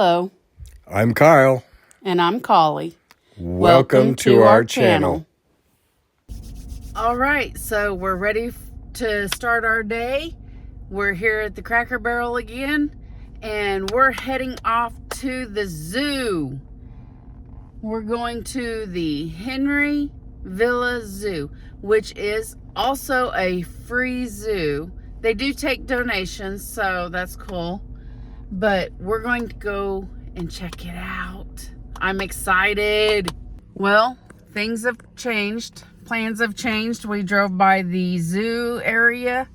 Hello. I'm Kyle. And I'm Collie. Welcome to our channel. All right, so we're ready to start our day. We're here at the Cracker Barrel again, and we're heading off to the zoo. We're going to the Henry Villa Zoo, which is also a free zoo. They do take donations, so that's cool. But we're going to go and check it out. I'm excited. Well, things have changed. Plans have changed. We drove by the zoo area,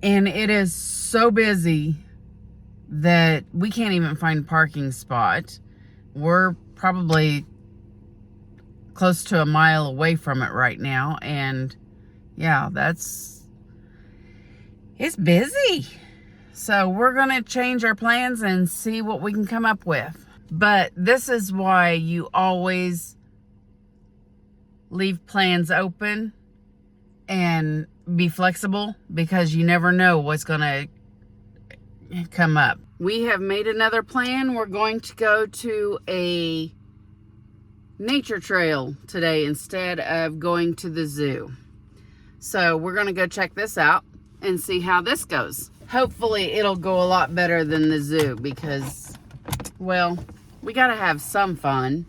and it is so busy that we can't even find a parking spot. We're probably close to a mile away from it right now, and yeah, it's busy. So we're gonna change our plans and see what we can come up with. But this is why you always leave plans open and be flexible, because you never know what's gonna come up. We have made another plan. We're going to go to a nature trail today instead of going to the zoo. So we're gonna go check this out and see how this goes. Hopefully it'll go a lot better than the zoo, because, well, we gotta have some fun.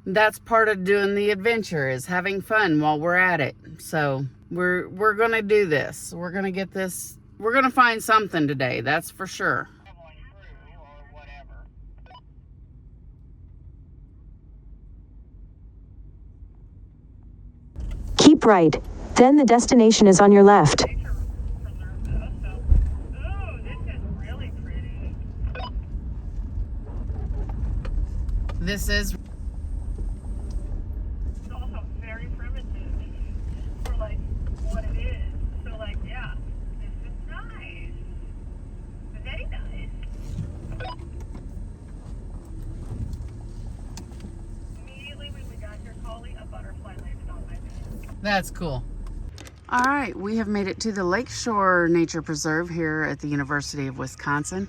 That's part of doing the adventure, is having fun while we're at it. So we're gonna do this. We're gonna get this. We're gonna find something today, that's for sure. Keep right. Then the destination is on your left. This is also very primitive for like what it is. So like, yeah, this is nice. Very nice. Immediately when we got here, Collie, a butterfly landed on my bed. That's cool. All right, we have made it to the Lakeshore Nature Preserve here at the University of Wisconsin.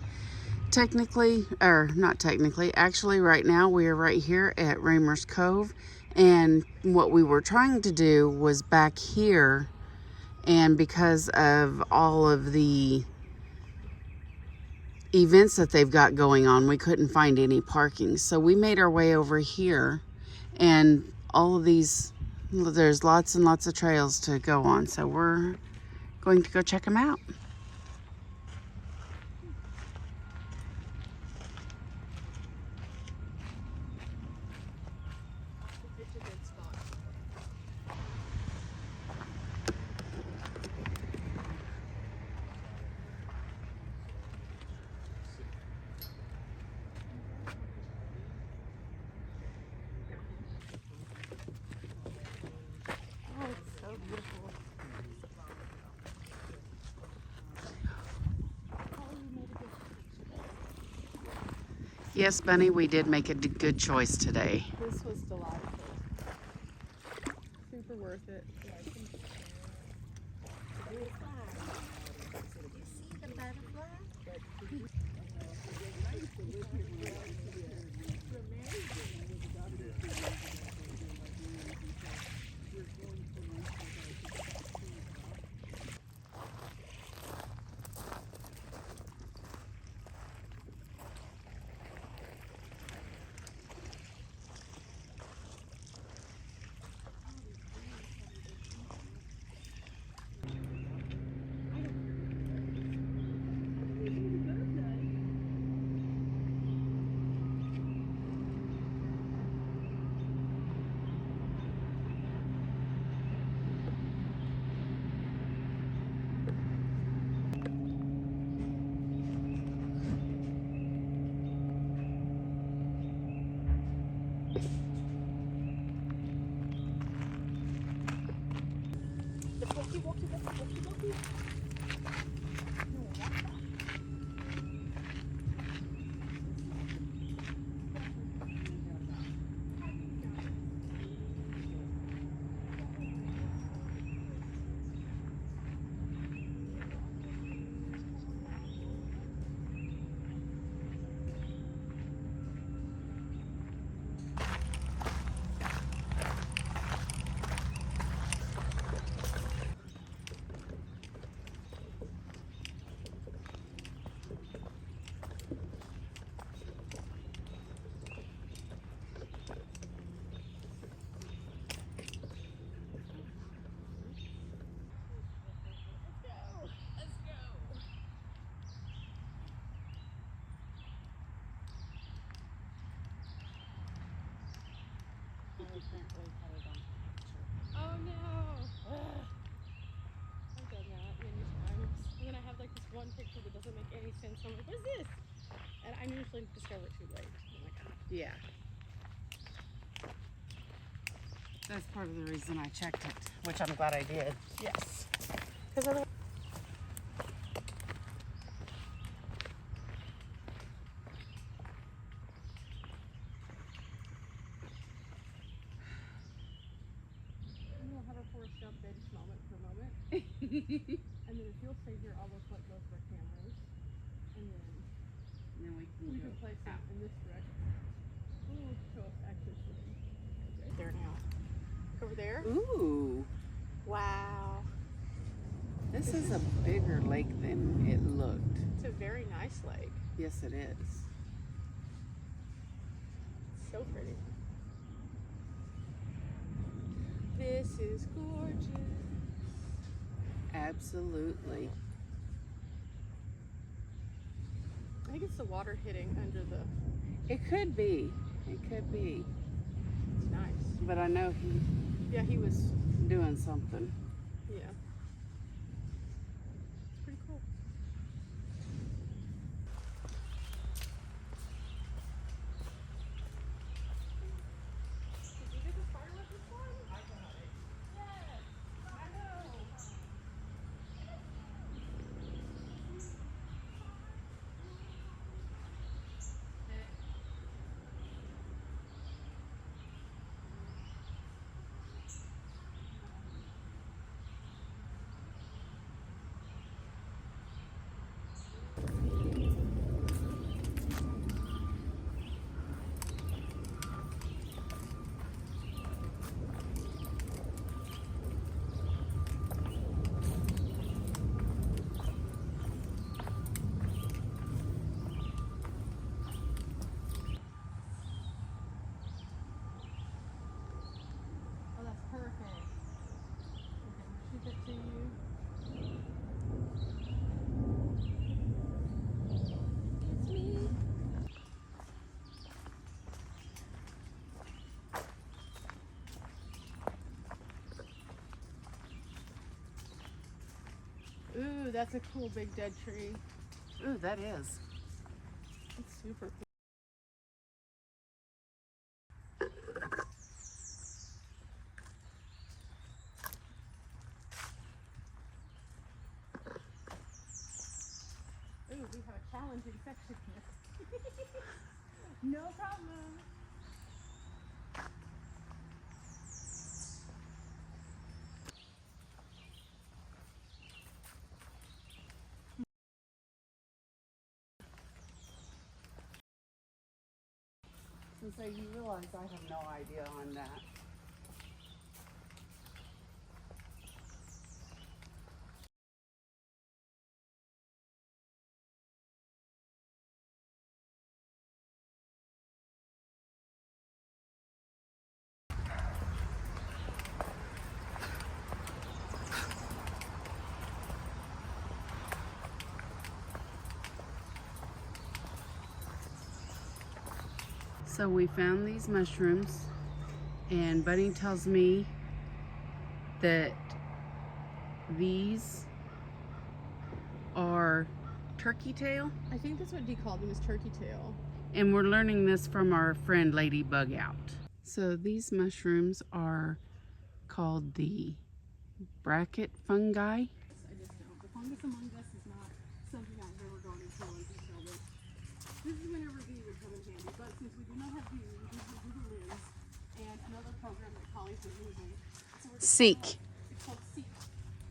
Technically, or not technically, actually right now we are right here at Raymer's Cove, and what we were trying to do was back here, and because of all of the events that they've got going on, we couldn't find any parking. So we made our way over here, and all of these, there's lots and lots of trails to go on, so we're going to go check them out. Yes, Bunny, we did make a good choice today. This was delightful. Super worth it. So I'm like, what's this? And I usually discover it too late. I'm like, ah. Yeah. That's part of the reason I checked it, which I'm glad I did. Yes. Because otherwise. We'll have a Forrest Gump bench moment for a moment. And then if you'll stay here, I'll look like both of our cameras. And then we can place them in this direction. Ooh, show us actually swimming. Right there now. Look over there. Ooh. Wow. This is a bigger lake than it looked. It's a very nice lake. Yes, it is. So pretty. This is gorgeous. Absolutely. I think it's the water hitting under the. It could be. It could be. It's nice. But I know Yeah, he was. doing something. Yeah. It's pretty cool. Did you get the fireworks this one? I got it. Yes, I know. Oh, that's perfect. Okay, we'll shoot that to you. It's me. Ooh, that's a cool big dead tree. Ooh, that is. It's super cool. Ooh, we have a challenging section here. No problem. And so you realize I have no idea on that. So we found these mushrooms, and Bunny tells me that these are turkey tail, I think that's what Dee called them, is turkey tail. and we're learning this from our friend Lady Bug Out. So these mushrooms are called the bracket fungi. I just don't. The fungus among us is not something I've ever gone into in detail with. This is whenever Dee would come in handy, but since we do not have Dee, we do Google Liz and another program that Colleen's been using. So we're just Seek. It's called Seek.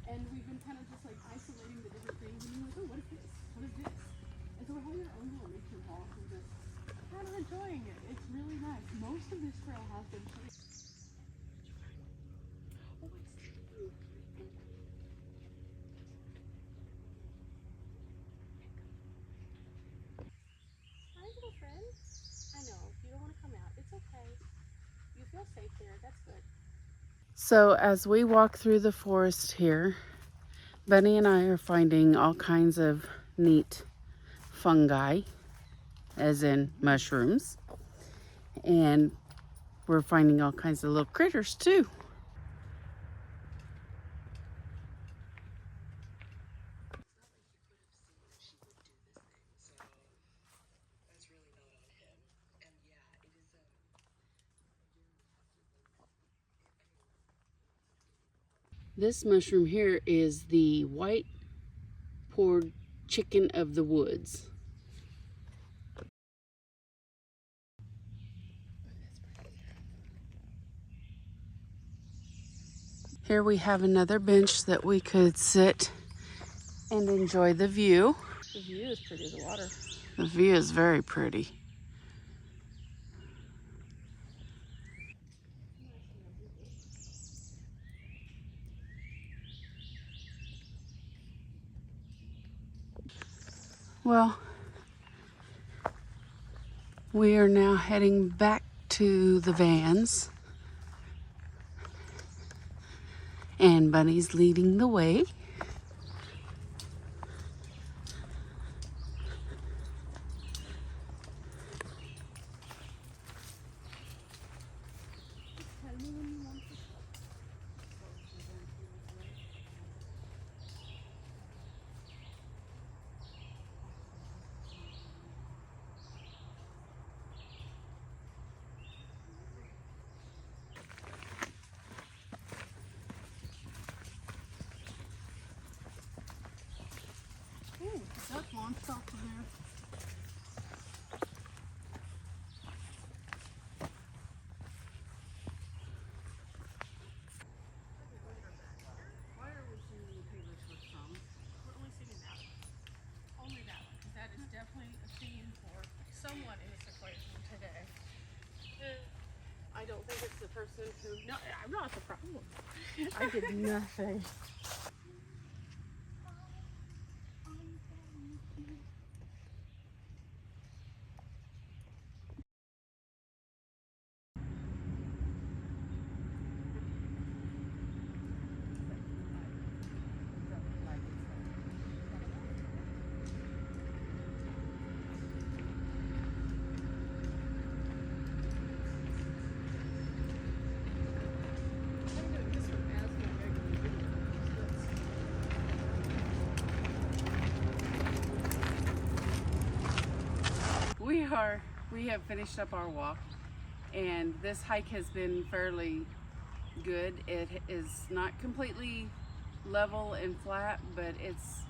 And we've been kind of just like isolating the different things and you're like, oh, what is this? What is this? And so we're having our own little nature walk and just kind of enjoying it. It's really nice. Most of this trail has been pretty. Oh, it's true. Hi, little friend. I know, you don't want to come out. It's okay. You feel safe there. That's good. So as we walk through the forest here, Bunny and I are finding all kinds of neat fungi, as in mushrooms, and we're finding all kinds of little critters too. This mushroom here is the white pored chicken of the woods. Here we have another bench that we could sit and enjoy the view. The view is pretty, the water. The view is very pretty. Well, we are now heading back to the vans. And Bunny's leading the way. Ooh, duck launched off of there. Why are we singing the Taylor Swift song? We're only singing that one. Only that one, because that is definitely a theme for someone in this equation today. I don't think it's the person who. No, I'm not the problem. I did nothing. We have finished up our walk, and this hike has been fairly good. It is not completely level and flat, but it's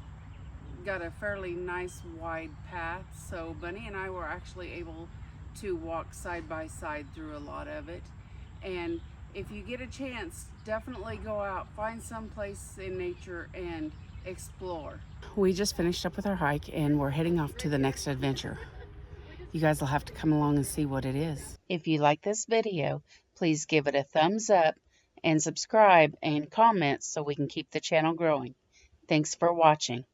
got a fairly nice wide path. So Bunny and I were actually able to walk side by side through a lot of it. And if you get a chance, definitely go out, find some place in nature and explore. We just finished up with our hike and we're heading off to the next adventure. You guys will have to come along and see what it is. If you like this video, please give it a thumbs up and subscribe and comment so we can keep the channel growing. Thanks for watching.